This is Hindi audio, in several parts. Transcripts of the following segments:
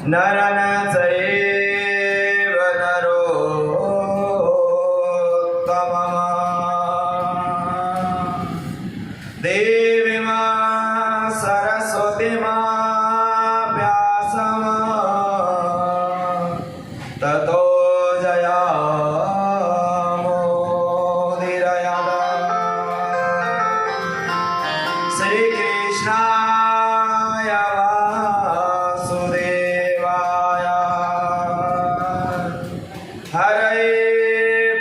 नरन चैव नरोत्तमः देवीं सरस्वतीं व्यासं ततो जयामुदीरयेत्। श्रीकृष्णाय वासुदेवाय हरे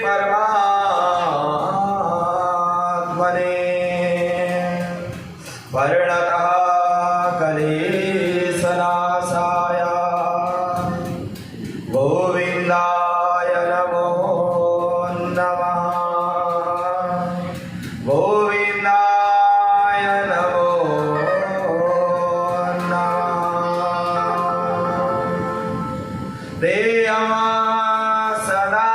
परमात्मने वर्णतः कलेशनाशाय गोविन्दाय नमो नमः। गोविन्दाय नमो नमः। देयं सदा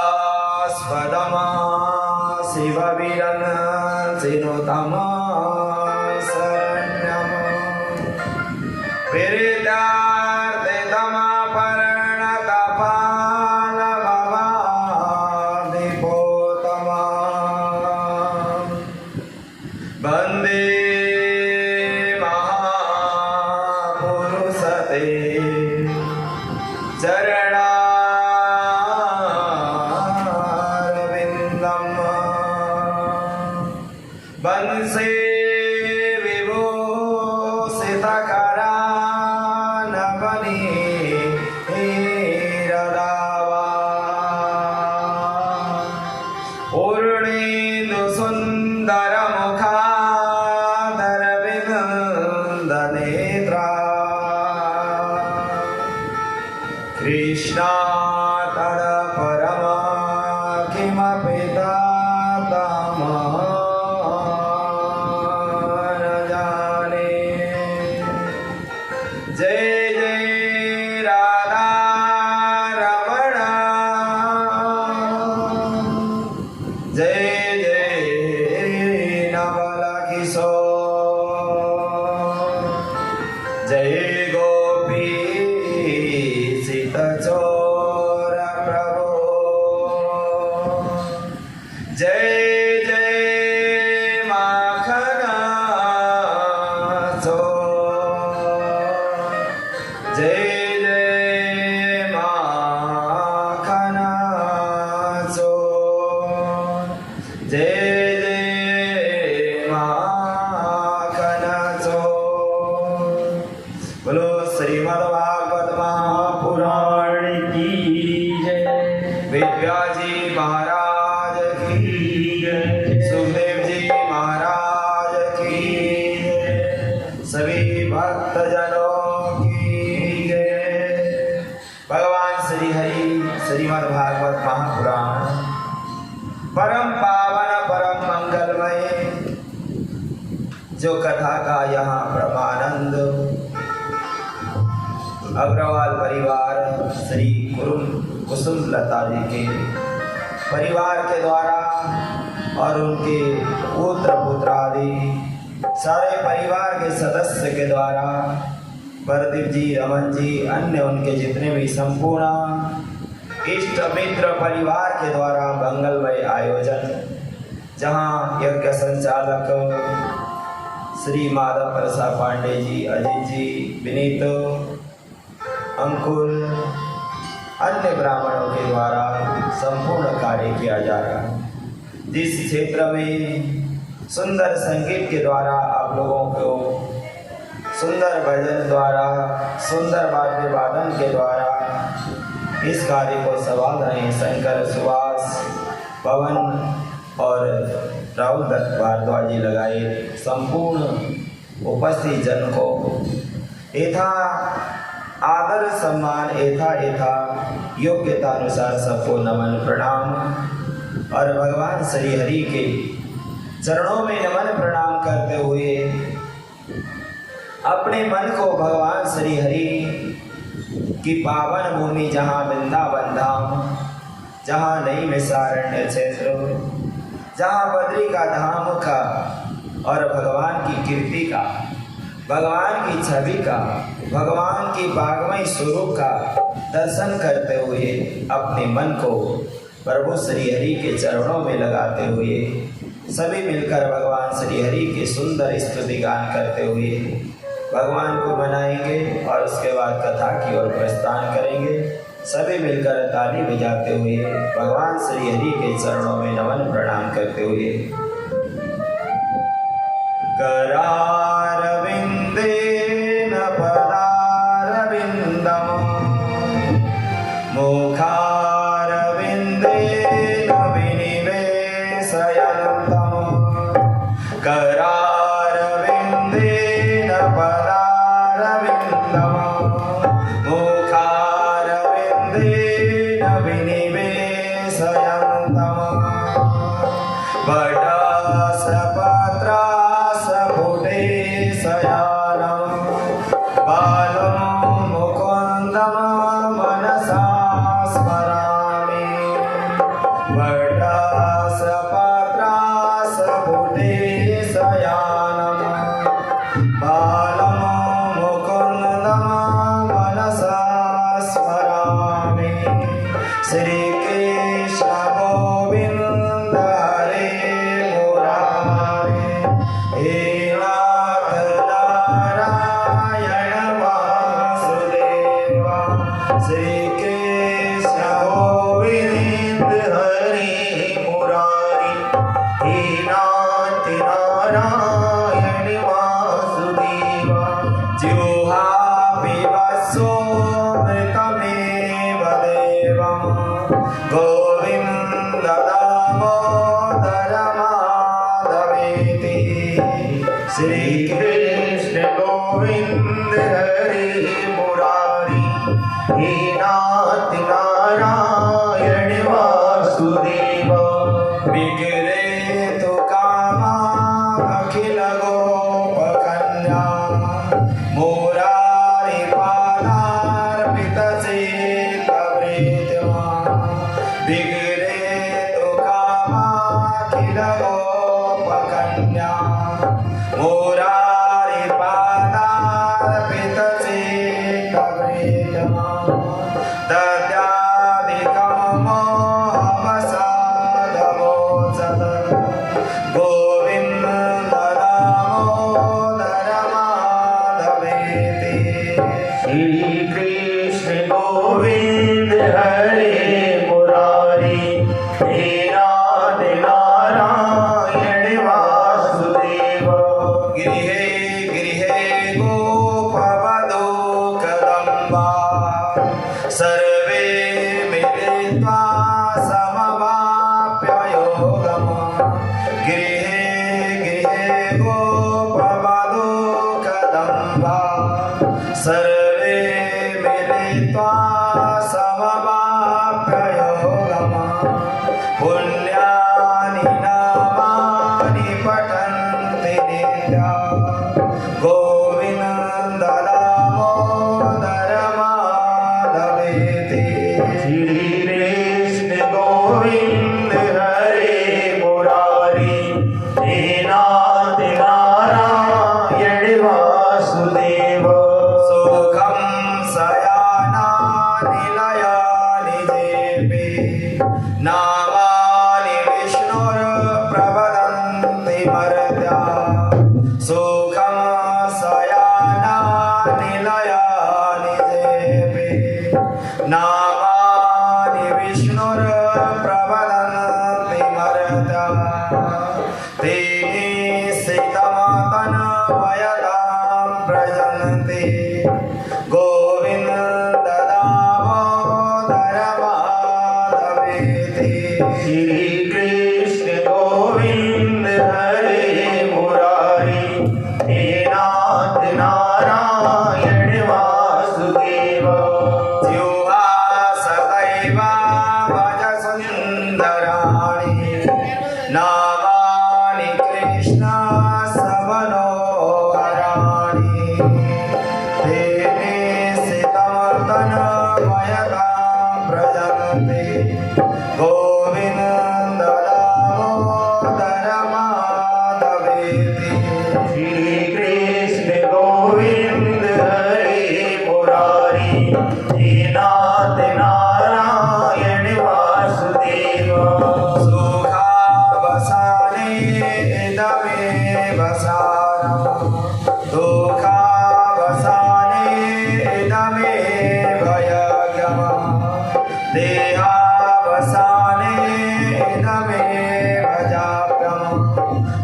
तीर्थास्पदं शिवविरञ्चिनुतं शरण्यं प्रीत्यार्थितं पर्णतपालभवादिपोतमं वन्दे महापुरुषते वंशे विभूषितकरानवनीरदावा पूर्णेन्दुसुन्दरमुखादरविनन्दनेत्रा कृष्णा तदपरमा किमपि दातमः न जाने। जय जय राधा रमण जय जय नवल किशोर जय गोपी सीतचोर प्रभो जय जय माखन चोर जय जय माखन चोर जय जय माखन चोर। बोलो श्रीमद्भागवत महापुराण की जय। वेदव्यासजी महाराज की जय। सुखदेव जी महाराज की जय। सभी भक्तजनों की जय। भगवान श्री हरि श्रीमद्भागवत महापुराण परम पावन परम मंगलमय जो कथा का यहाँ परमानंद अग्रवाल परिवार श्री कुसुम लता जी के परिवार के द्वारा और उनके पुत्र पुत्रादि सारे परिवार के सदस्य के द्वारा प्रदीप जी, रमन जी, अन्य उनके जितने भी संपूर्ण इष्ट मित्र परिवार के द्वारा मंगलमय आयोजन, जहाँ यज्ञ संचालक श्री माधव प्रसाद पांडे जी, अजित जी, विनीत, अंकुर, अन्य ब्राह्मणों के द्वारा संपूर्ण कार्य किया जा रहा है। जिस क्षेत्र में सुंदर संगीत के द्वारा आप लोगों को सुंदर भजन द्वारा, सुंदर वाद्य वादन के द्वारा इस कार्य को संभाल रहे हैं शंकर, सुभाष, पवन और राहुल दत्त भारद्वाज जी लगाए संपूर्ण उपस्थित जन को यथा आदर सम्मान यथा योग्यता अनुसार सबको नमन प्रणाम। और भगवान श्री हरि के चरणों में नमन प्रणाम करते हुए अपने मन को भगवान श्री हरि की पावन भूमि जहाँ वृंदावन धाम जहाँ नई मिसारण्य क्षेत्र, जहाँ बद्री का धाम का और भगवान की कीर्ति का, भगवान की छवि का, भगवान की बागमय स्वरूप का दर्शन करते हुए अपने मन को प्रभु श्री हरि के चरणों में लगाते हुए सभी मिलकर भगवान श्री हरि के सुंदर स्तुति गान करते हुए भगवान को मनाएंगे और उसके बाद कथा की ओर प्रस्थान करेंगे। सभी मिलकर ताली बजाते हुए भगवान श्री हरि के चरणों में नमन प्रणाम करते हुए करारविंदेन पदारविंदम मुखारविंदेन विनिवेशयन्तम करारविंदेन पदारविंदम मुखारविंदेन विनिवेशयन्तम श्री कृष्ण गोविंद हरि मुरारी हे नाथ नारायण वासुदेव विग्रे तु कामा अखिल गोप कन्या मुरारी पादार्पित चेत प्रीतिमा विग्रे तु कामा अखिल गोप कन्या मुरारी पादार्पित चेत प्रीतिमा दद्यादिकं मोहवसादवोचत गोविन्द दामोदर माधवेति श्री कृष्ण गोविंद हरे मुरारी हे नाथ नारायण वासुदेव गृहे गृहे गोपवधू कदम्बा सर्वे मिलित्वा समवाप्य योगम् गृहे गृहे गोपवधू कदम्बा सर्वे मिलित्वा समवाप्य योगम् पुण्यानि नामानि पठन्ति नित्याम् गोविन्द दामोदर माधवेति श्री कृष्ण गोविंद हरे मुरारी हे नाथ नारायण वासुदेव सुखं शयनानि लयानि जेपे नामानि विष्णुर्प्रवदन्ति मर्त्या सुखं शयनानि लयानि जेपे नामानि विष्णुर्प्रवदन्ति मर्त्या तेने सितमतनवयतां व्रजन्ति गोविन्द दामोदर माधवेति श्री कृष्ण गोविंद हरे मुरारी सुखावसाने इदमेव सारम् दुःखावसाने इदमेव यज्ञम् देहावसाने इदमेव जाप्यम्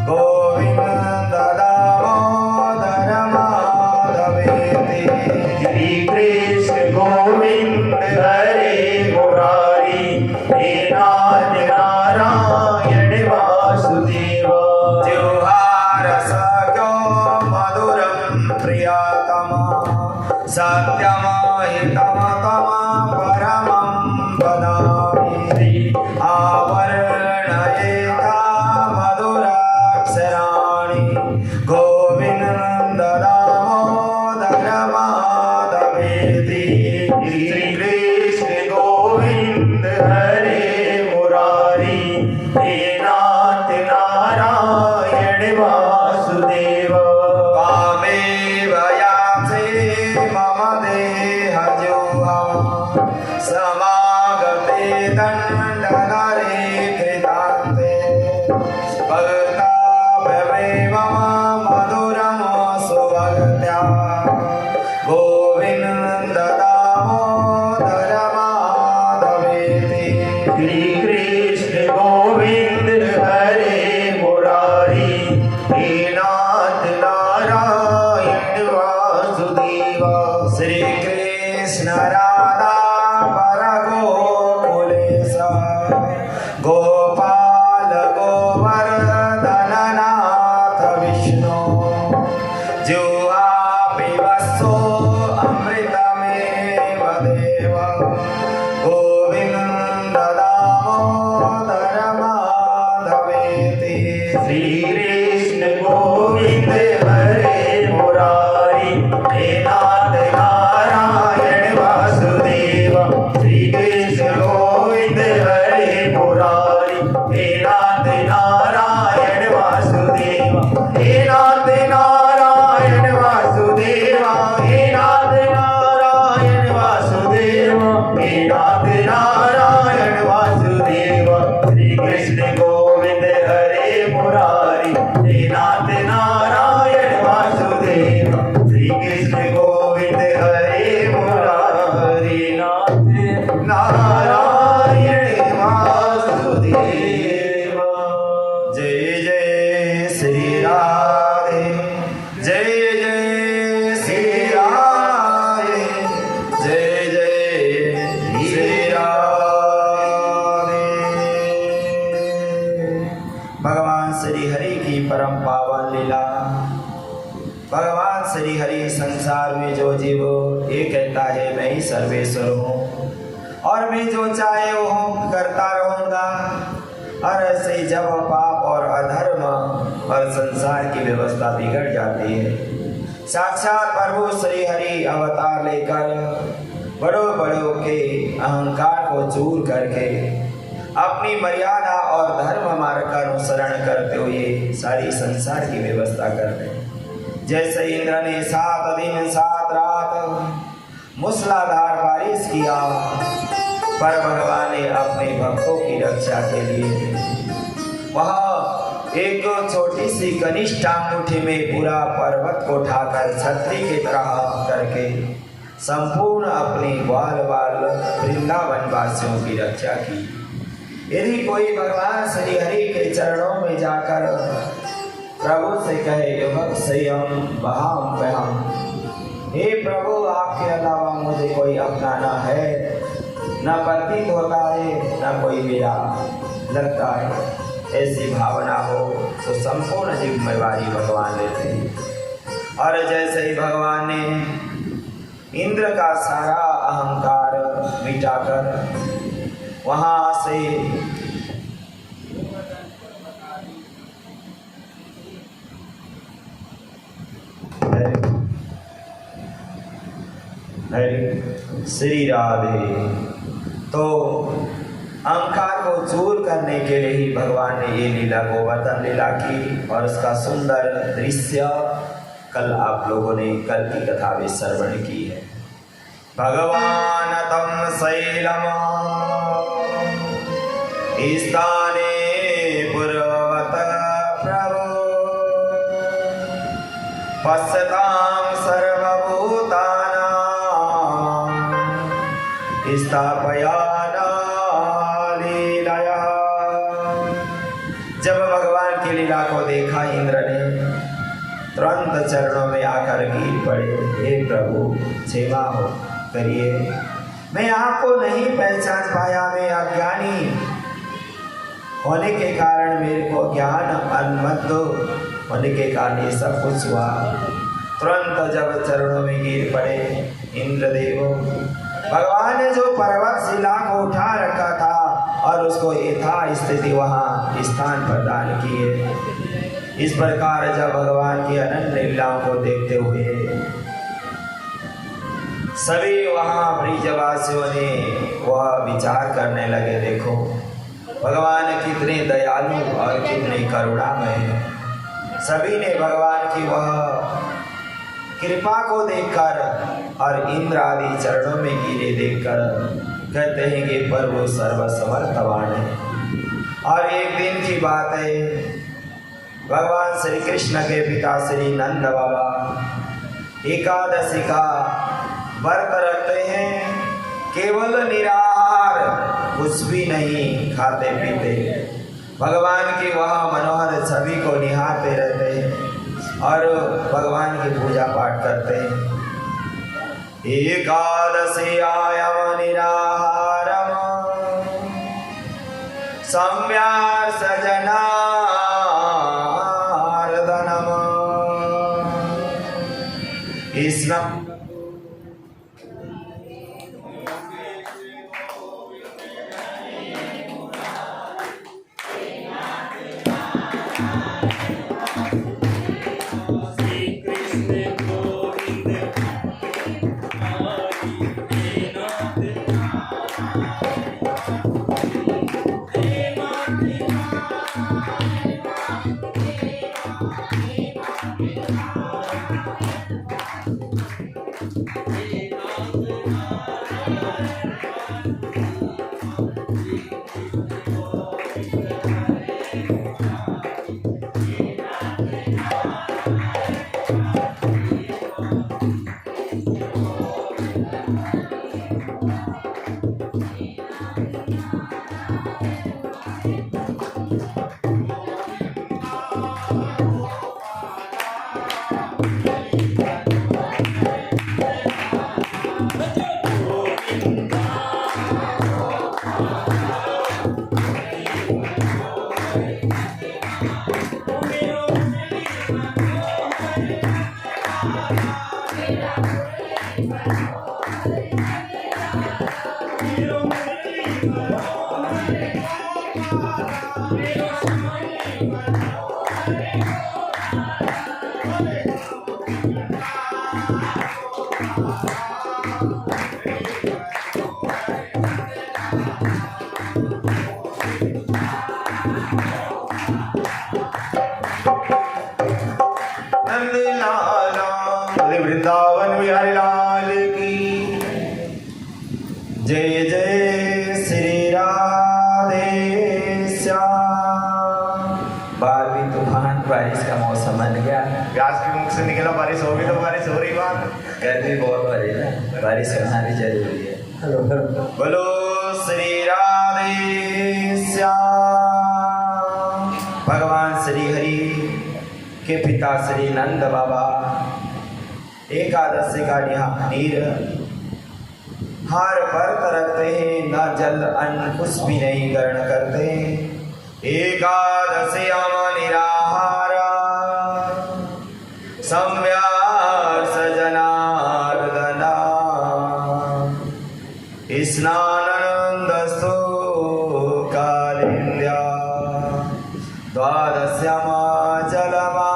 गोविन्द दामोदर माधवेति। श्री कृष्ण गोविंद हरे मुरारी हे नाथ नारायण वासुदेव। जिह्वारसज्ञो मधुरं प्रियतम सत्यमहितं तम परमं वदामि। आवर्णयेता मधुराक्षराणि गोविन्द दामोदर माधवेति। श्री कृष्ण गोविंद हरे मुरारी हे नाथ नारायण वासुदेव। त्वामेव यासे मम देहजोहा समागते दण्डनरे कृतान्ते भक्ताभ्यमेव मधुरं सुभक्त्या गोविन्द दामोदर माधवेति। श्री कृष्ण गोविंद हरे मुरारी हे नाथ नारायण वासुदेव। श्री कृष्ण राधा वर गोकुलेश गोपाल गोवर्धननाथ विष्णु जिह्वापि वස්සो अमृतमेव देव गोविन्द दामोदर माधवेति। श्री कृष्ण गोविंद हरे मुरारी हे नाथ नारायण वासुदेव। श्री कृष्ण गोविंद हरे मुरारी हे नाथ नारायण वासुदेव। हे नाथ नारायण वासुदेव। हे नाथ नारायण वासुदेव। हे नाथ नारायण वासुदेव। श्री कृष्ण गोविंद हरे मुरारी हे नाथ नारायण वासुदेव। श्री कृष्ण गोविंद हरे मुरारी नाथ नारायण वासुदेव। जय जय श्री राधे जय जय श्री राधे जय जय श्री राधे। भगवान श्री हरि की परम पावन लीला। भगवान श्री हरि संसार में जो जीव ये कहता है मैं ही सर्वेश्वर हूँ और मैं जो चाहे वो करता रहूंगा। और ऐसे ही जब पाप और अधर्म और संसार की व्यवस्था बिगड़ जाती है, साक्षात प्रभु श्री हरि अवतार लेकर बड़ों बड़ों के अहंकार को चूर करके अपनी मर्यादा और धर्म मार्ग का अनुसरण करते हुए सारी संसार की व्यवस्था करते हैं। जैसे इंद्र ने 7 दिन 7 रात मूसलाधार बारिश किया, पर भगवान ने अपने भक्तों की रक्षा के लिए वह एक छोटी सी कनिष्ठ अंगूठी में पूरा पर्वत को उठाकर छतरी की तरह करके संपूर्ण अपने ग्वाल बाल वृंदावन वासियों की रक्षा की। यदि कोई भगवान श्री हरि के चरणों में जाकर प्रभु से कहे युवक संयम बहाम बहम, हे प्रभु आपके अलावा मुझे कोई अपना न है, न प्रतीत होता है, न कोई मेरा लगता है, ऐसी भावना हो तो संपूर्ण जिम्मेवारी भगवान लेते हैं। और जैसे ही भगवान ने इंद्र का सारा अहंकार मिटाकर वहां से श्री राधे तो अहंकार को चूर करने के लिए ही भगवान ने ये लीला गोवर्धन लीला की। और उसका सुंदर दृश्य कल आप लोगों ने कल की कथा में श्रवण की है। भगवान तम शैलम स्थाने पूर्ववत प्रभो पश्यतां सर्वभूतानां स्थापयाना लीलया। जब भगवान की लीला को देखा इंद्र ने तुरंत चरणों में आकर गिर पड़े, हे प्रभु क्षमा हो करिए, मैं आपको नहीं पहचान पाया, मैं अज्ञानी होने के कारण, मेरे को ज्ञान अन्मत्त होने के कारण ये सब कुछ हुआ। तुरंत जब चरणों में गिर पड़े इंद्रदेव, भगवान ने जो पर्वत शिला को उठा रखा था और उसको यथा स्थिति वहाँ स्थान प्रदान किए। इस प्रकार जब भगवान की अनन्य लीलाओं को देखते हुए सभी वहाँ ब्रिजवासियों ने वह विचार करने लगे, देखो भगवान कितने दयालु और कितने करुणामय हैं। सभी ने भगवान की वह कृपा को देखकर और इंद्र आदि चरणों में गिरे देखकर कहते हैं कि प्रभु सर्वसमर्थवान है। और एक दिन की बात है, भगवान श्री कृष्ण के पिता श्री नंद बाबा एकादशी का व्रत रखते हैं, केवल निराहार, कुछ भी नहीं खाते पीते, भगवान की वह मनोहर छवि को निहारते रहते हैं और भगवान की पूजा पाठ करते हैं। एकादशी आयम निराहारम सम्यार सजनार्दनम कृष्ण। वृंदावन बिहारी लाल की जय। जय श्री राधे श्याम। बारहवीं तूफान बारिश का मौसम बन गया, व्यास के मुख से निकला बारिश होगी तो बारिश हो रही बात, गर्मी बहुत बढ़ी ना, बारिश करना भी जरूरी है। बोलो श्री राधे श्याम। भगवान श्री हरि के पिता श्री नंद बाबा एकादशी का निराहार व्रत रखते हैं, न जल अन्न कुछ भी नहीं ग्रहण करते। एकादशी निराहार सम्यास जनार्दना स्नानंदस्तु कालिंद्या द्वादश्यामा जलमा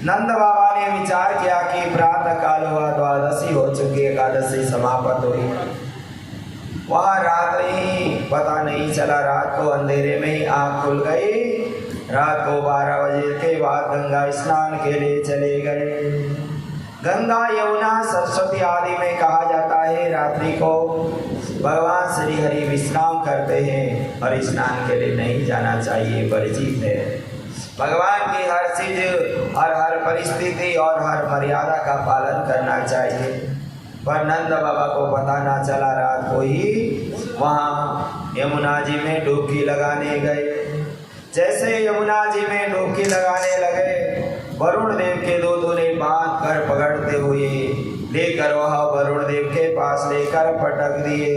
नंद बाबा ने विचार किया कि प्रातः काल हुआ, द्वादशी हो चुकी, एकादशी समाप्त हुई। वहाँ रात्रि ही पता नहीं चला, रात को अंधेरे में ही आँख खुल गई। रात को 12 बजे के बाद गंगा स्नान के लिए चले गए। गंगा, यमुना, सरस्वती आदि में कहा जाता है रात्रि को भगवान श्री हरि विश्राम करते हैं और स्नान के लिए नहीं जाना चाहिए, वर्जित है। भगवान की हर चीज और हर परिस्थिति और हर मर्यादा का पालन करना चाहिए। पर नंद बाबा को पता ना चला, रात को ही वहाँ यमुना जी में डुबकी लगाने गए। जैसे यमुना जी में डुबकी लगाने लगे, वरुण देव के दूतों ने बांध कर पकड़ते हुए लेकर वह वरुण देव के पास लेकर पटक दिए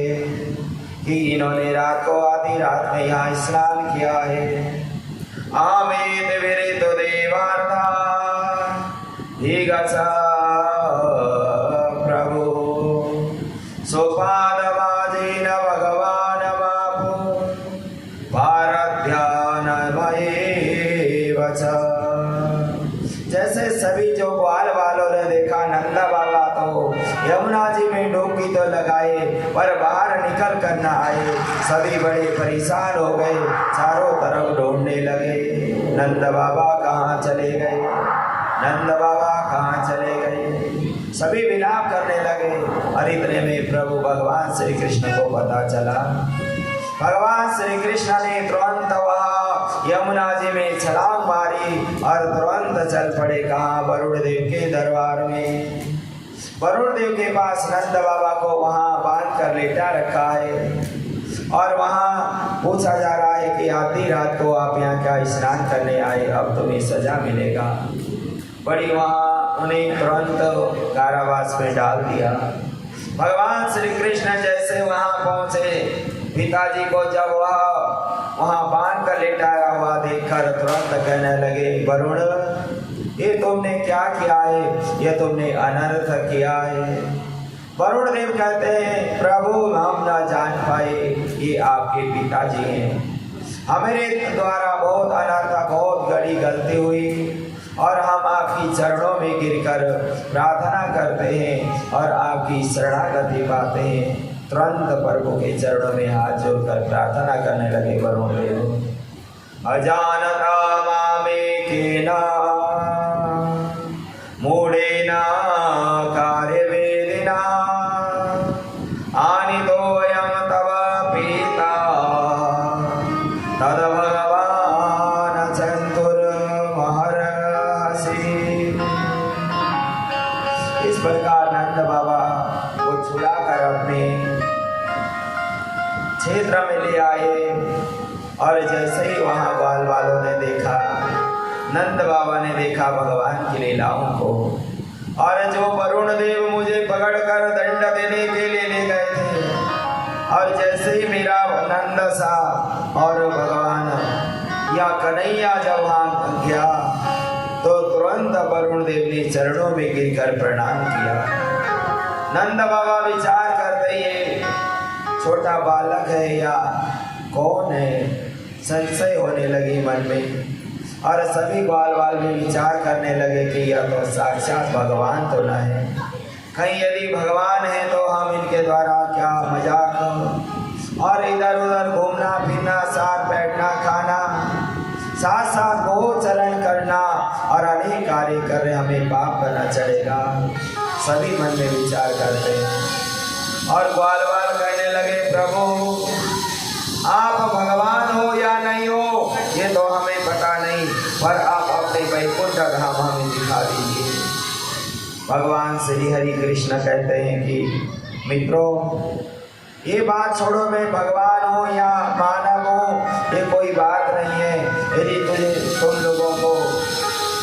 कि इन्होंने रात को आधी रात में यहाँ स्नान किया है। आमेत विरित देवार्था ही गसा प्रभु सोपादमाजीन भगवान बापू भारध्यानमये वचा। जैसे सभी जो ग्वाल वालों ने देखा नंदा बाबा तो यमुना जी में डुबकी तो लगाए पर बाहर निकल कर न आए। सभी बड़े परेशान हो गए, चारों तरफ ढूंढने लगे नंद बाबा कहाँ चले गए, नंद बाबा कहाँ चले गए। सभी विलाप करने लगे और इतने में प्रभु भगवान श्री कृष्ण को पता चला। भगवान श्री कृष्ण ने तुरंत वहाँ यमुना जी में छलांग मारी और तुरंत चल पड़े कहाँ, वरुण देव के दरबार में। वरुण देव के पास नंद बाबा को वहाँ बांध कर लेटा रखा है और वहाँ पूछा जा रहा है कि आधी रात को आप यहाँ क्या स्नान करने आए, अब तुम्हें सजा मिलेगा। बड़ी वहाँ उन्हें तुरंत कारावास में डाल दिया। भगवान श्री कृष्ण जैसे वहाँ पहुँचे, पिताजी को जब वहाँ बांध कर लेटाया हुआ देखकर तुरंत कहने लगे, वरुण ये तुमने क्या किया है, ये तुमने अनर्थ किया है। वरुण देव कहते हैं, प्रभु हम ना जान पाए ये आपके पिताजी हैं, हमारे द्वारा बहुत अनर्थ बहुत बड़ी गलती हुई और हम आपकी चरणों में गिरकर प्रार्थना करते हैं और आपकी शरणागति पाते हैं। तुरंत प्रभु के चरणों में हाथ जोड़कर प्रार्थना करने लगे वरुण देव। अजानता मामे केना मूढ़ेना कार्यवेदिना आनितोऽयं तव पिता तद भगवान चतुर्महर्षि। इस प्रकार नंद बाबा को छुड़ाकर अपने क्षेत्र में ले आए और जैसे ही वहाँ बाल वालों ने देखा, नंद बाबा ने देखा भगवान की लीलाओं को, और जो वरुण देव मुझे पकड़कर दंड देने के लिए ले गए थे, और जैसे ही मेरा नंद सा और भगवान या कन्हैया जब वहाँ गया तो तुरंत वरुण देव ने चरणों में गिरकर प्रणाम किया। नंद बाबा विचार करते ये छोटा बालक है या कौन है, संशय होने लगी मन में, और सभी ग्वाल वाल भी विचार करने लगे कि यह तो साक्षात भगवान तो न है, कहीं यदि भगवान है तो हम इनके द्वारा क्या मजाक और इधर उधर घूमना फिरना, साथ बैठना खाना, साथ साथ गोचरण करना और अनेक कार्य कर रहे, हमें पाप करना चढ़ेगा। सभी मन में विचार करते हैं और ग्वाल वाल कहने लगे, प्रभु आप भगवान हो या नहीं हो ये तो हमें पता नहीं, पर आप अपने वैकुंठ धाम हमें दिखा दीजिए। भगवान श्री हरि कृष्ण कहते हैं कि मित्रों ये बात छोड़ो, मैं भगवान हूँ या मानव हूँ ये कोई बात नहीं है। यदि तुम लोगों को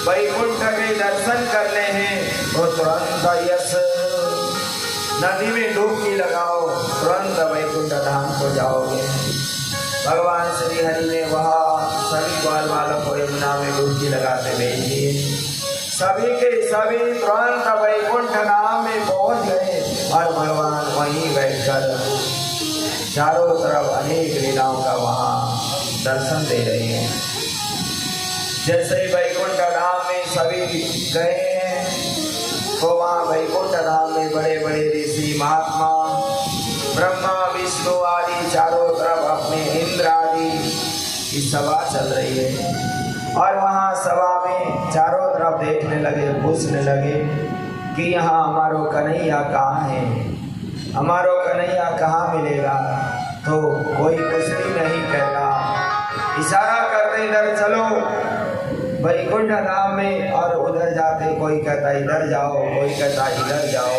वैकुंठ के दर्शन करने हैं तो तुरंत यश नदी में डुबकी लगाओ, तुरंत वैकुंठ धाम को जाओगे। भगवान श्री हरि ने वहाँ सभी ग्वाल वालों को यमुना में डुबकी लगाते भेज दिए। सभी के सभी तुरंत वैकुंठ धाम में पहुँच गए और भगवान वहीं बैठकर चारों तरफ अनेक लीलाओं का वहाँ दर्शन दे रहे हैं। जैसे ही वैकुंठ धाम में सभी गए हैं तो वहाँ वैकुंठ धाम में बड़े बड़े ऋषि महात्मा ब्रह्मा विष्णु आदि चारों तरफ अपने इंद्र आदि की सभा चल रही है और वहाँ सभा में चारों तरफ देखने लगे, पूछने लगे, कि यहाँ हमारो कन्हैया कहाँ है, हमारो कन्हैया कहाँ मिलेगा, तो कोई कुछ भी नहीं कहता। इशारा करते इधर चलो वैकुंठ धाम में, और उधर जाते कोई कहता इधर जाओ, कोई कहता इधर जाओ।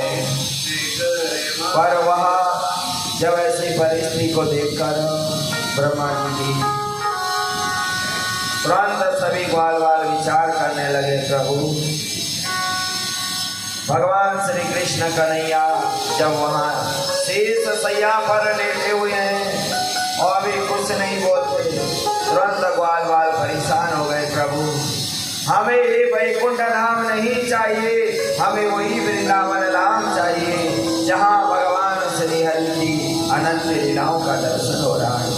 पर वहाँ जब ऐसी परिस्थिति को देखकर ब्रह्मा जी तुरंत सभी ग्वाल बाल विचार करने लगे, प्रभु भगवान श्री कृष्ण कन्हैया जब वहाँ शेष सैया पर लेटे हुए हैं और अभी कुछ नहीं बोलते, तुरंत ग्वाल बाल परेशान हो गए, प्रभु हमें ये वैकुंठ धाम नहीं चाहिए, हमें वही वृंदावन धाम चाहिए जहाँ भगवान श्री हरि की अनंत लीलाओं का दर्शन हो रहा है,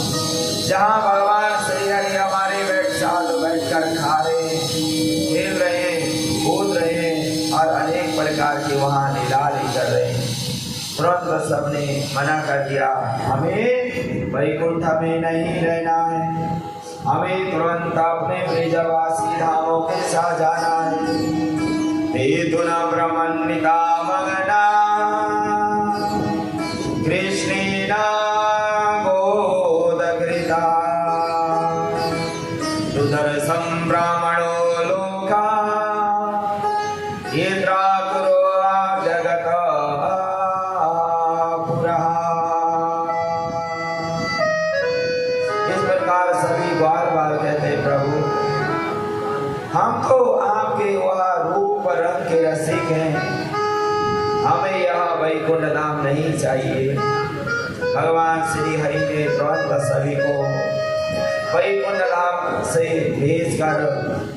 जहाँ भगवान श्री हरि हमारे साथ बैठकर खा रहे, खेल रहे, कूद रहे और अनेक प्रकार की वहाँ लीला कर रहे हैं। तुरंत सबने मना कर दिया, हमें वैकुंठ में नहीं रहना है, हमें तुरंत अपने ब्रजवासी धामों के साथ जाना है। हेतुना ब्रह्मन्विता मगना कृष्णेना गोदकृता दुदर्शं ब्राह्मणो लोका येद्राकुरो जगत पुरः। इस प्रकार सभी बार बार कहते, प्रभु हम तो आपके वह रूप रंग के रसिक हैं, हमें यह वैकुंठ धाम नहीं चाहिए। भगवान श्री हरि ने तुरंत सभी को वैकुंठ धाम से भेजकर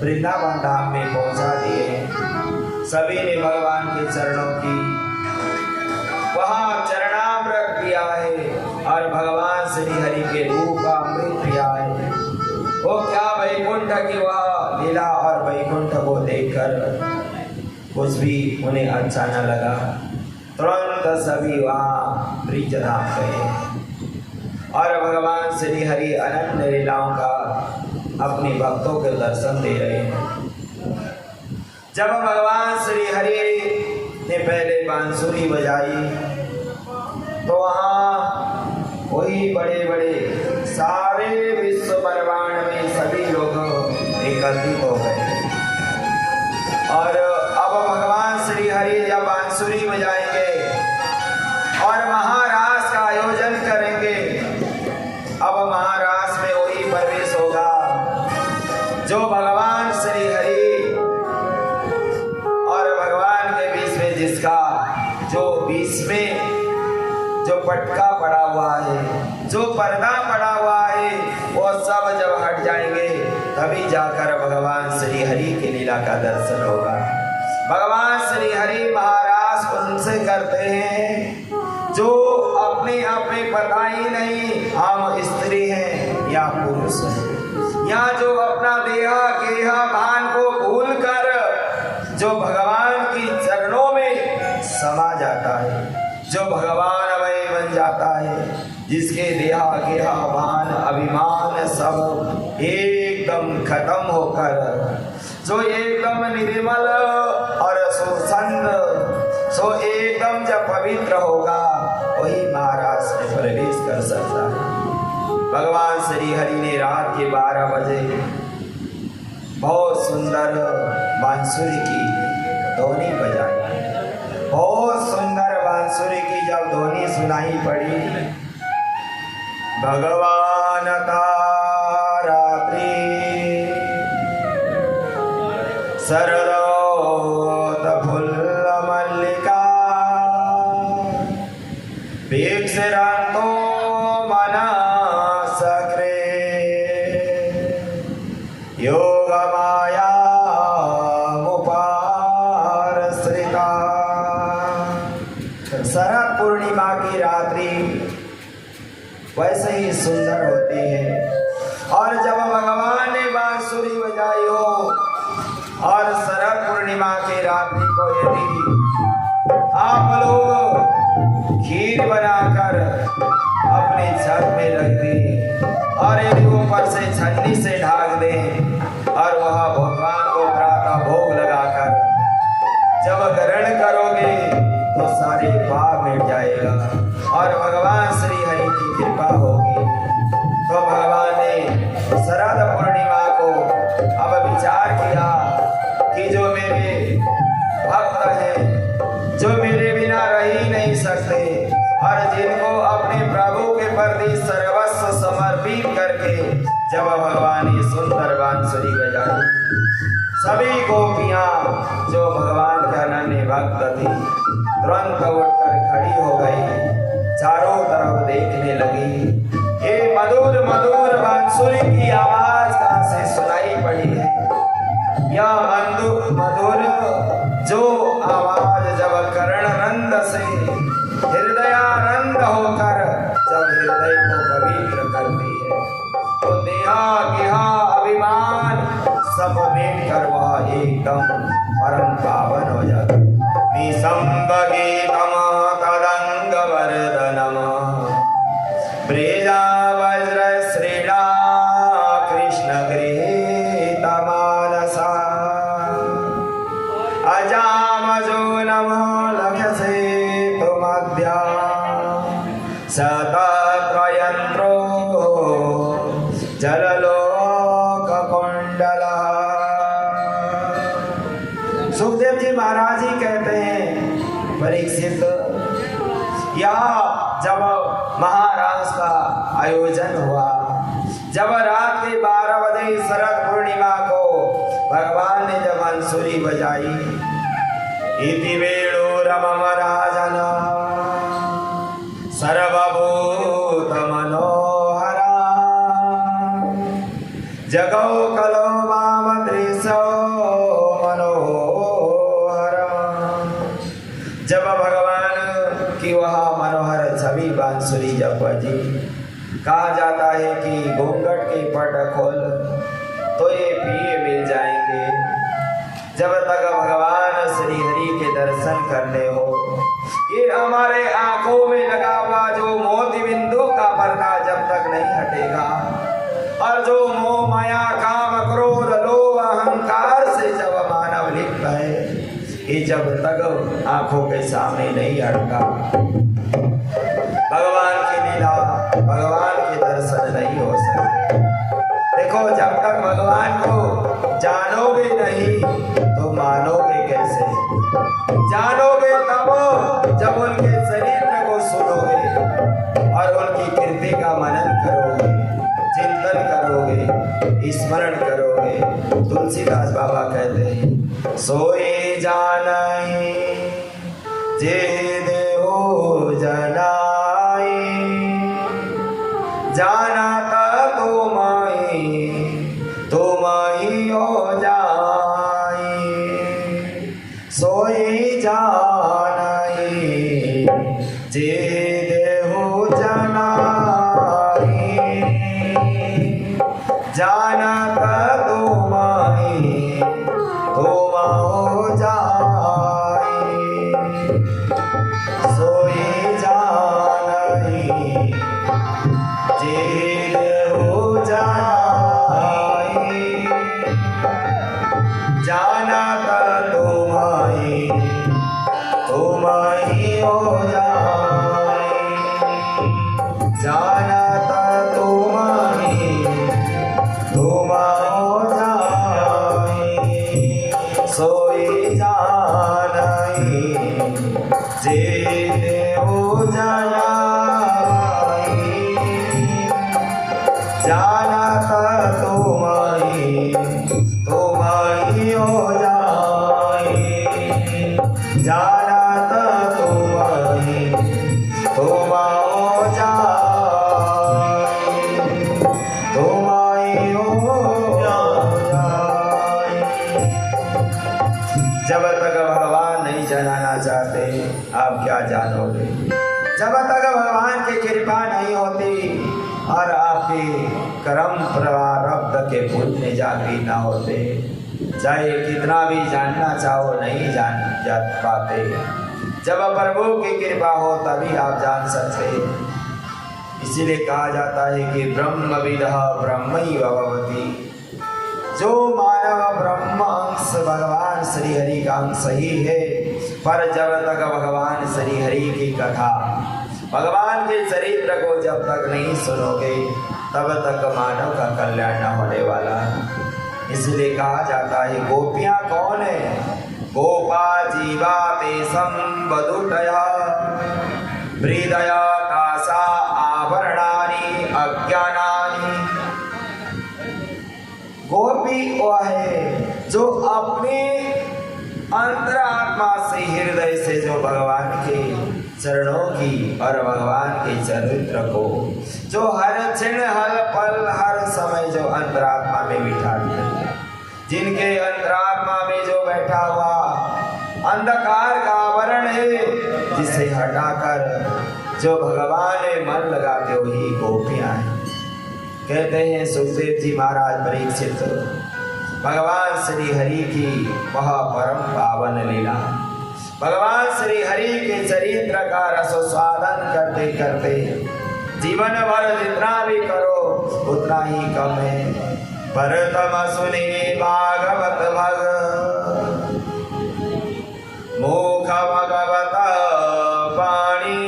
वृंदावन धाम में पहुंचा दिए। सभी ने भगवान के चरणों की वहाँ चरणामृत पिया है और भगवान श्री हरि के रूप का अमृत पिया है। वो क्या वैकुंठ की वह लीला और वैकुंठ को देखकर कुछ भी उन्हें अच्छा न लगा। तुरंत सभी वहाँ ब्रज धाम गए और भगवान श्री हरि अनंत लीलाओं का अपने भक्तों के दर्शन दे रहे हैं। जब भगवान श्री हरि ने पहले बांसुरी बजाई तो वहाँ वही बड़े बड़े सारे विश्व ब्रह्मांड में सभी लोग एकत्रित हो गए और अब भगवान श्री हरि जब बांसुरी बजाएंगे और महारास का आयोजन करेंगे, अब महारास में वही प्रवेश होगा जो भगवान श्री हरि और भगवान के बीच में जिसका जो बीच में जो पटका पड़ा हुआ है, जो पर्दा पड़ा हुआ है, वो सब जब हट जाएंगे तभी जाकर भगवान श्री हरि की लीला का दर्शन होगा। भगवान श्री हरि महाराज उनसे करते हैं जो अपने अपने पता ही नहीं हम स्त्री हैं या पुरुष हैं, या जो अपना देहा गेहा भान को भूल कर जो भगवान की चरणों में समा जाता है, जो भगवान अवय बन जाता है, जिसके देहा गेहा भान अभिमान सब एकदम खत्म होकर जो एकदम निर्मल और सुसंग सो एकदम जब पवित्र होगा वही महाराज में प्रवेश कर सकता है। भगवान श्री हरि ने रात के 12 बजे बहुत सुंदर बांसुरी की ध्वनि बजाई। बहुत सुंदर बांसुरी की जब ध्वनि सुनाई पड़ी, भगवान तारात्रि सरदोत फुल्ल मल्लिका वीक्षरन्तो मनसकृ योगमाया मुपाश्रिता। शरद पूर्णिमा की रात्रि वैसे ही सुंदर होती है और जब भगवान ने बांसुरी बजाई हो और शरद पूर्णिमा की रात्रि को यदि आप लोग खीर बनाकर अपने छत में रख दें और यदि ऊपर से छन्नी से ढाक दें और वह भगवान को प्रातः भोग लगाकर जब ग्रहण करोगे प्रति सर्वस्व समर्पित करके जब भगवान ये सुंदर बांसुरी बजाई, सभी गोपियां जो भगवान के अनन्य भक्त थी तुरंत उठकर खड़ी हो गई, चारों तरफ देखने लगी। ये मधुर मधुर बांसुरी की आवाज कहां से सुनाई पड़ी है? यह मधुर जो आवाज जब कर्णनंद से हृदयानंद होकर जब हृदय को पवित्र करती है, तो देहा गेहा अभिमान सब मिटकर वह एकदम परम पावन हो जाता। निसंबगीतम तदंग वर्धनम ब्रेजा वज्र श्रीणा कृष्ण गृहीत मानसा अजामजो नमो लक्ष्य तुमद्या शतत्रयंत्रो जललोक कुंडला। सुखदेव जी महाराज जी कहते हैं, परीक्षित, यहाँ जब महाराज का आयोजन हुआ, जब रात के 12 बजे शरद पूर्णिमा को भगवान ने जब बांसुरी बजाई, इति वेणु रमम राजन सर्वभूत मनोहरा जगौ कलो माम दृश्यो मनोहरा। जब भगवान की वह मनोहर छवि बांसुरी जब बजी, कहा जाता है कि घूंघट के पट खोल तो ये प्रिय मिल जाएंगे। जब तक भगवान श्री हरि के दर्शन करने हो, ये हमारे आंखों में लगा हुआ जो मोती बिंदु का पर्दा जब तक नहीं हटेगा, और जो मोह माया काम क्रोध लोभ अहंकार से जब मानव लिप्त है, ये जब तक आंखों के सामने नहीं हटता, भगवान की लीला, भगवान के दर्शन नहीं हो सकते। देखो, जब तक भगवान को जानोगे नहीं तो मानोगे कैसे? जानोगे तब जब उनके चरित्र को सुनोगे और उनकी कीर्ति का मनन करोगे, चिंतन करोगे, स्मरण करोगे। तुलसीदास बाबा कहते हैं, सोए जानई जे देहो जनाई जानता तुमहि हो जाई। सोई जानई जे देहो जनाई जानता तुमहि हो जाई। सोई जानई जे देहो जनाई जानता तुमहि हो जाई। जानता तुमहि हो जाई। सोई जानई जे देहो जनाई जानता तुमहि हो जाई। जानता तुमहि हो जाई। तुमहि हो जाई। जब तक भगवान नहीं जनाना चाहते, आप क्या जानोगे? जब तक भगवान की कृपा नहीं होती और आपके कर्म प्रारब्ध के पुण्य जागृत ना होते, चाहे कितना भी जानना चाहो नहीं जा पाते। जब प्रभु की कृपा हो तभी आप जान सकते। इसीलिए कहा जाता है कि ब्रह्मविदः ब्रह्मैव भवति। जो मानव ब्रह्म अंश भगवान श्री हरि का अंश ही है, पर जब तक भगवान श्री हरि की कथा, भगवान के चरित्र को जब तक नहीं सुनोगे, तब तक मानव का कल्याण न होने वाला। इसलिए कहा जाता है, गोपियां कौन है? गोपा जीवा तेषं वधूटया हृदया कासा आभरणा सर्वाणी अज्ञानानि। गोपी वह है जो अपने अंतरात्मा से, हृदय से जो भगवान के चरणों की और भगवान के चरित्र को जो हर क्षण हर पल हर समय जो अंतरात्मा में बिठा दिया, जिनके अंतरात्मा में जो बैठा हुआ अंधकार का आवरण है, जिसे हटाकर जो भगवान में मन लगाते वही गोपियां हैं। कहते हैं सुखदेव जी महाराज परीक्षित, भगवान श्री हरि की वह परम पावन लीला, भगवान श्री हरि के चरित्र का रसोस्वादन करते करते जीवन भर जितना भी करो उतना ही कम है। परतम सुने भागवत भग मुख भगवत पाणी,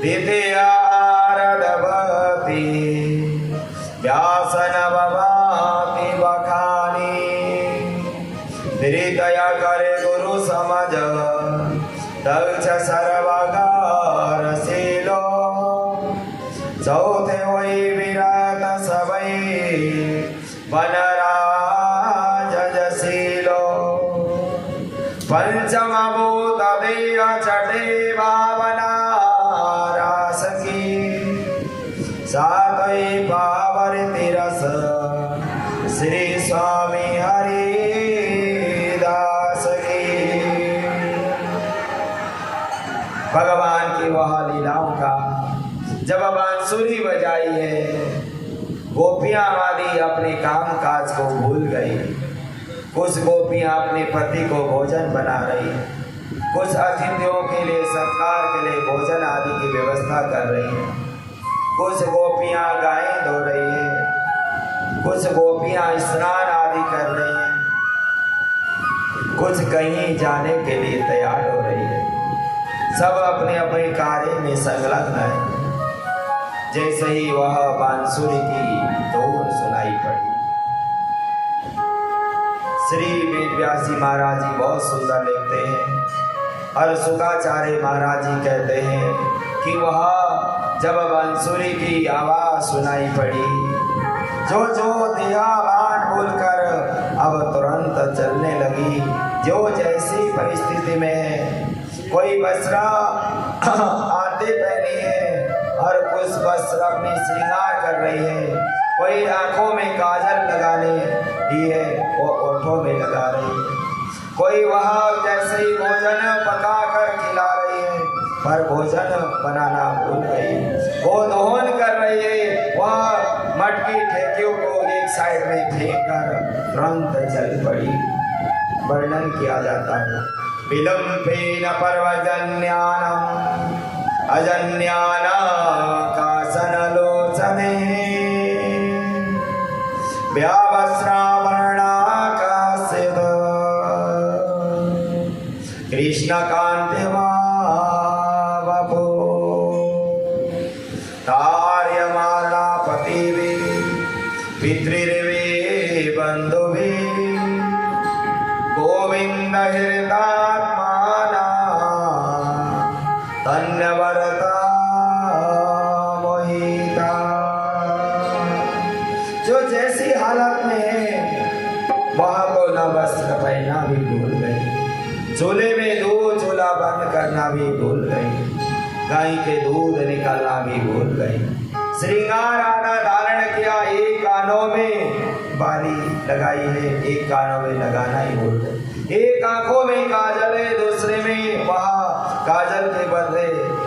द्वितीय आरदवती व्यासन भवाति बखानी। हृदय करे गुरु समझ दक्ष सर्वगार शीलो, चौथे वही विराट सबई वनराज जशीलो। पंचम भूत देह छठे भावना रास की, सातवें पावर तिरस श्री स्वामी हरि दास की। भगवान की वह लीलाओं का जब बांसुरी बजाई है, गोपियां वाली अपने काम काज को भूल गई। कुछ गोपियां अपने पति को भोजन बना रही, कुछ अतिथियों के लिए सत्कार के लिए भोजन आदि की व्यवस्था कर रही है, कुछ गोपियां गायें धो रही है, कुछ गोपियां स्नान आदि कर रही हैं, कुछ कहीं जाने के लिए तैयार हो रही है। सब अपने अपने कार्य में संलग्न है। जैसे ही वह बांसुरी की धून सुनाई पड़ी, श्री वेदव्यासी महाराज जी बहुत सुंदर लिखते हैं और सुखाचार्य महाराज जी कहते हैं कि वह जब बांसुरी की आवाज सुनाई पड़ी, जो जो देहाभान भूलकर अब तुरंत चलने लगी। जो जैसी परिस्थिति में है, कोई वस्त्र आधे पहनी है और कुछ वस्त्र अपनी श्रृंगार कर रही है, कोई आंखों में काजल लगाने दी है वो ओठों में लगा रही है, कोई वह जैसे ही भोजन पका कर खिला रही है पर भोजन बनाना भूल गई, वो दोहन कर रही है, वह मटकी ठेकियों को एक साइड में फेंक कर तुरंत चल पड़ी। वर्णन किया जाता है, विलंबेन पर्वजन्यानम अजन्याना कासनलोचने, व्यावस्रावणाकाशिद कृष्णकान्तिमा वपो, तार्यमाला पतिभिः पितृर्वे बन्धुभिः, गोविन्द हृदात्माना धन्यवरता मोहिता। जो जैसी हालत में है वह को न वस्त्र पहनना भी भूल गई, चूल्हे में दूध चूल्हा बंद करना भी भूल गई, गाय के दूध निकालना भी भूल गई, श्रृंगार आना धारण किया, एक कानों में बाली लगाई है, एक कानों में लगाना ही भूल गई, एक आंखों में काजल है, दूसरे में वह काजल के बदले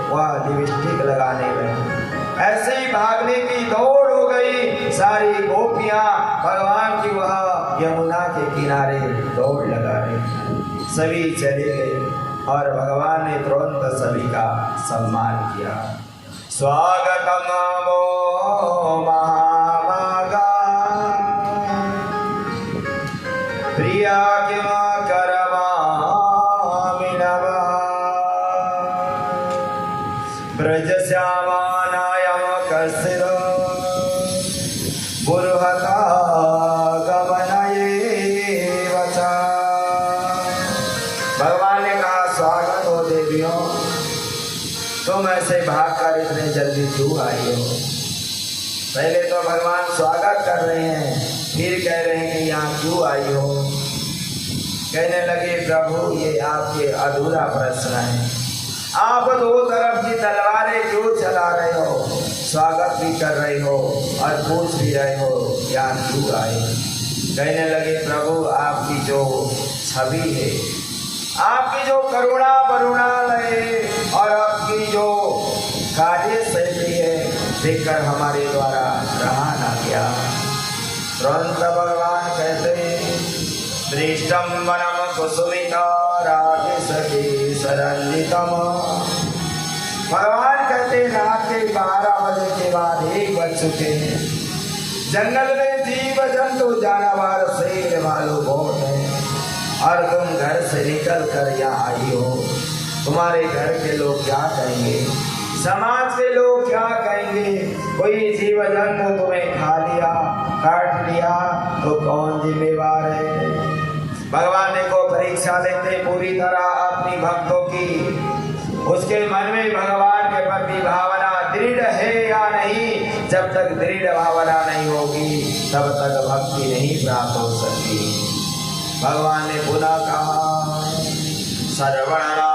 वह लिपस्टिक लगाने लगी। ऐसे ही भागने की दौड़ हो गई सारी गोपियां, भगवान की वह यमुना के किनारे दौड़ लगा रही। सभी चले गए और भगवान ने तुरंत सभी का सम्मान किया। स्वागतम वो महाभागा प्रिया किम करवामि नवा, ब्रज श्यामानायम कसिर बुर्हता गमनये वचा। भगवान ने कहा, स्वागत हो देवियों, तुम ऐसे भाग कर इतने जल्दी क्यों आई हो? पहले तो भगवान स्वागत कर रहे हैं, फिर कह रहे हैं कि यहाँ क्यों आई हो? कहने लगे प्रभु ये आपके अधूरा प्रश्न है। आप दो तरफ की तलवारें क्यों चला रहे हो? स्वागत भी कर रहे हो और पूछ भी रहे हो यहाँ क्यों आए? कहने लगे प्रभु आपकी जो छवि है, आपकी जो करुणा करुणालय और आपकी जो कार्य शैली है देखकर हमारे द्वारा रहा ना गया। तुरंत भगवान कहते दृष्टम वनम कुसुमिता राजसखी सरंजितम। भगवान कहते रात के 12 बजे के बाद 1 बज चुके हैं। जंगल में जीव जंतु जानवर शेर भालू बहुत है और तुम घर से निकल कर यहाँ आई हो। तुम्हारे घर के लोग क्या कहेंगे? समाज के लोग क्या कहेंगे? कोई जीव जंतु तुम्हें खा लिया, काट लिया तो कौन जिम्मेवार है? भगवान ने को परीक्षा लेते पूरी तरह अपनी भक्तों की। उसके मन में भगवान के प्रति भावना दृढ़ है या नहीं। जब तक दृढ़ भावना नहीं होगी तब तक भक्ति नहीं प्राप्त हो सकती। भगवान ने पुनः कहा सर्वणा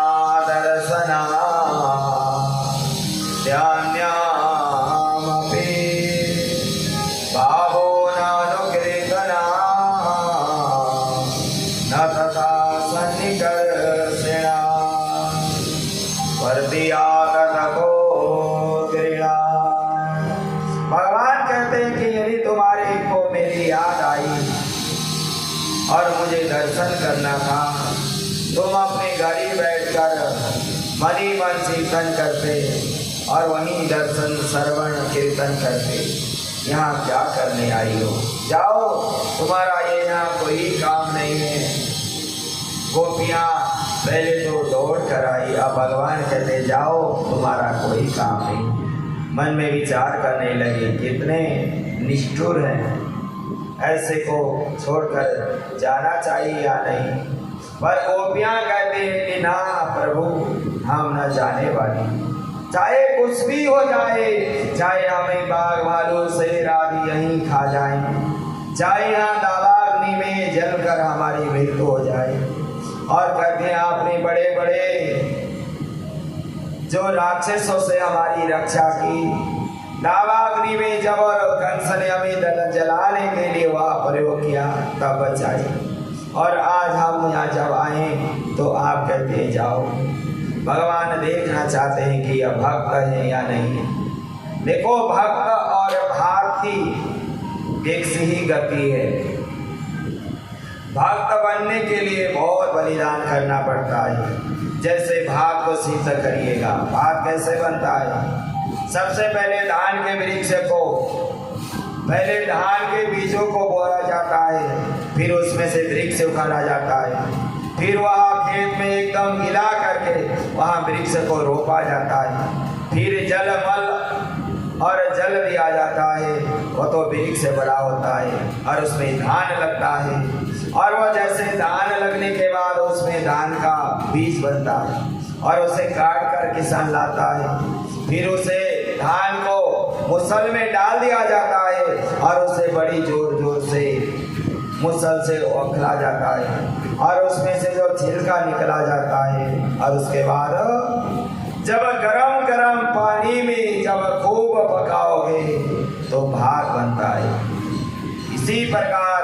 दर्शना ध्यान्यामपि भावो नानुकीर्तना न तथा सन्निकर्षणा वर्धियात ततो क्रीडा। भगवान कहते हैं कि यदि तुम्हारे को मेरी याद आई और मुझे दर्शन करना था, तुम अपने घर ही बैठकर मन ही मन चिंतन करते और वहीं दर्शन श्रवण कीर्तन करते। यहाँ क्या करने आई हो? जाओ, तुम्हारा ये यहाँ कोई काम नहीं है। गोपियाँ पहले तो दौड़ कर आई, अब भगवान कहते जाओ, तुम्हारा कोई काम नहीं। मन में विचार करने लगे कितने निष्ठुर हैं, ऐसे को छोड़कर जाना चाहिए या नहीं? पर गोपियाँ कहते हैं कि ना प्रभु, हम न जाने वाली। चाहे कुछ भी हो जाए, चाहे हमें बाघ भालू शेर आदि यहीं खा जाए, चाहे यहाँ दावाग्नि में जलकर हमारी मृत्यु हो जाए। और कहते हैं आपने बड़े बड़े जो राक्षसों से हमारी रक्षा की, दावाग्नि में जब कंस ने हमें जलाने के लिए वह प्रयोग किया तब बचाई। और आज हम यहाँ जब आए तो आप कहते हैं जाओ। भगवान देखना चाहते हैं कि यह भक्त है या नहीं। देखो, भक्त और भाग की एक सी ही गति है। भक्त बनने के लिए बहुत बलिदान करना पड़ता है। जैसे भाग को सिद्ध करिएगा, भाग कैसे बनता है? सबसे पहले धान के वृक्ष को, पहले धान के बीजों को बोया जाता है, फिर उसमें से वृक्ष उखाड़ा जाता है, फिर वह खेत में एकदम गिला करके वहाँ वृक्ष को रोपा जाता है, फिर जल मल और जल दिया जाता है, वो तो वृक्ष बड़ा होता है और उसमें धान लगता है। और वह जैसे धान लगने के बाद उसमें धान का बीज बनता है और उसे काट कर किसान लाता है, फिर उसे धान को मुसल में डाल दिया जाता है और उसे बड़ी जोर जोर से मुसल से उखला जाता है और उसमें से जो छिलका निकला जाता है। और उसके बाद जब गरम गरम पानी में जब खूब पकाओगे तो भाग बनता है। इसी प्रकार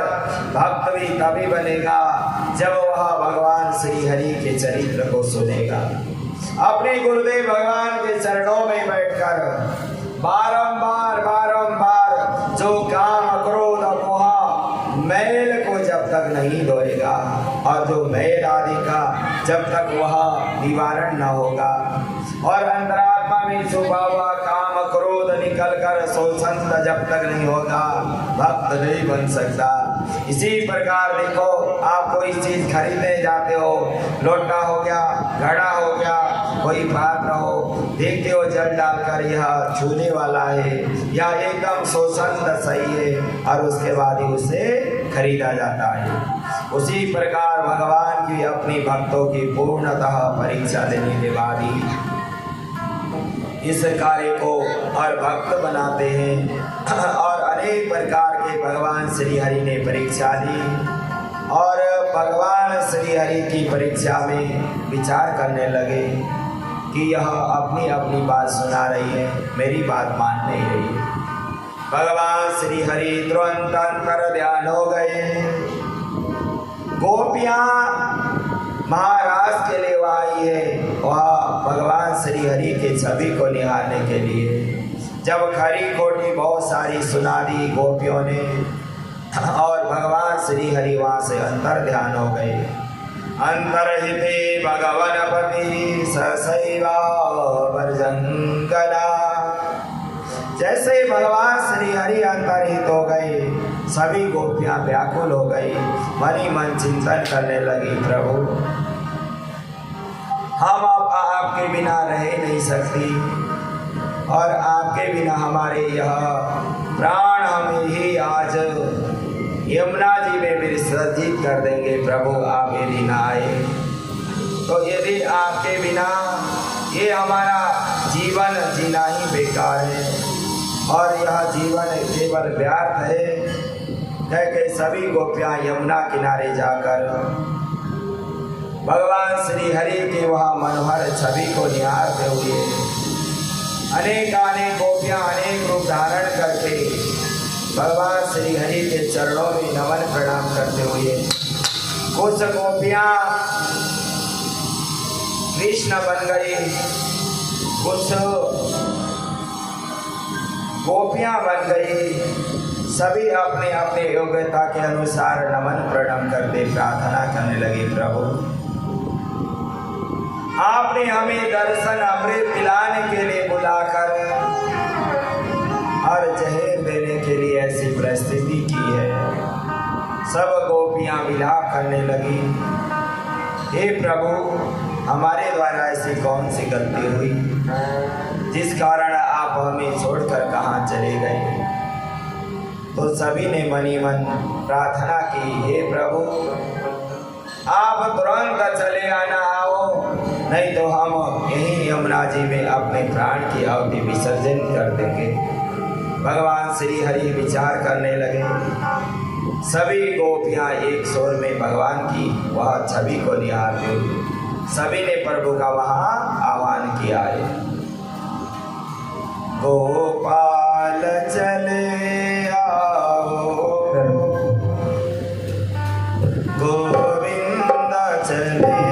भक्त भी तभी बनेगा जब वह भगवान श्री हरि के चरित्र को सुनेगा। अपने गुरुदेव भगवान के चरणों में बैठकर बारंबार बारंबार जो काम क्रोध मोह मैल को जब तक नहीं धोएगा और जो मैल आदि का जब तक वह निवारण न होगा और अंतरात्मा में छुपा हुआ काम क्रोध निकल कर शोषण जब तक नहीं होगा, भक्त नहीं बन सकता। इसी प्रकार देखो, आप कोई चीज खरीदने जाते हो, लोटा हो गया, घड़ा हो गया, कोई पात्र हो, देखते हो जल डालकर यह छूने वाला है या एकदम शोषण सही है और उसके बाद ही उसे खरीदा जाता है। उसी प्रकार भगवान की अपनी भक्तों की पूर्णतः परीक्षा लेने के बाद ही इस कार्य को और भक्त बनाते हैं। और अनेक प्रकार के भगवान श्री हरि ने परीक्षा दी और भगवान श्री हरि की परीक्षा में विचार करने लगे कि यह अपनी अपनी बात सुना रही है, मेरी बात मान नहीं रही है। भगवान श्री हरि तुरंत अंतर ध्यान हो गए। गोपियां महाराज के लिए आई है, वह भगवान श्री हरि के छवि को निहारने के लिए। जब खरी खोटी बहुत सारी सुना दी गोपियों ने और भगवान श्री हरि वहाँ से अंतर ध्यान हो गए। अंतर्हिते भगवनपति ससैवा वर्जंगला। जैसे ही भगवान श्री हरि अंतर्हित हो गए, सभी गोपियां व्याकुल हो गई, मन ही मन चिंतन करने लगी, प्रभु हम अब आपके बिना रह नहीं सकती और आपके बिना हमारे यह प्राण हमें ही आज यमुना जी में विसर्जित कर देंगे। प्रभु आप यदि ना आए तो यदि आपके बिना ये हमारा जीवन जीना ही बेकार है और यह जीवन केवल व्यर्थ है। कह के सभी गोपियां यमुना किनारे जाकर भगवान श्री हरि के वहाँ मनोहर छवि को निहारते हुए अनेक गोपियां अनेक रूप धारण करके भगवान श्री हरि के चरणों में नमन प्रणाम करते हुए, कुछ गोपियां कृष्ण बन गई, कुछ गोपियां बन गई। सभी अपने अपने योग्यता के अनुसार नमन प्रणाम करते प्रार्थना करने लगे, प्रभु आपने हमें दर्शन अमृत पिलाने के लिए बुलाकर और जहर देने के लिए ऐसी परिस्थिति की है। सब गोपियां विलाप करने लगी, हे प्रभु हमारे द्वारा ऐसी कौन सी गलती हुई जिस कारण आप हमें छोड़कर कहाँ चले गए। तो सभी ने मनी मन प्रार्थना की, हे प्रभु आप तुरंत चले आना, आओ नहीं तो हम यहीं यमुना जी में अपने प्राण की आहुति विसर्जन कर देंगे। भगवान श्री हरि विचार करने लगे। सभी गोपियां एक स्वर में भगवान की वह छवि को निहारते हुए सभी ने प्रभु का वहां आह्वान किया है। गोपाल चले आओ, गोविंद चले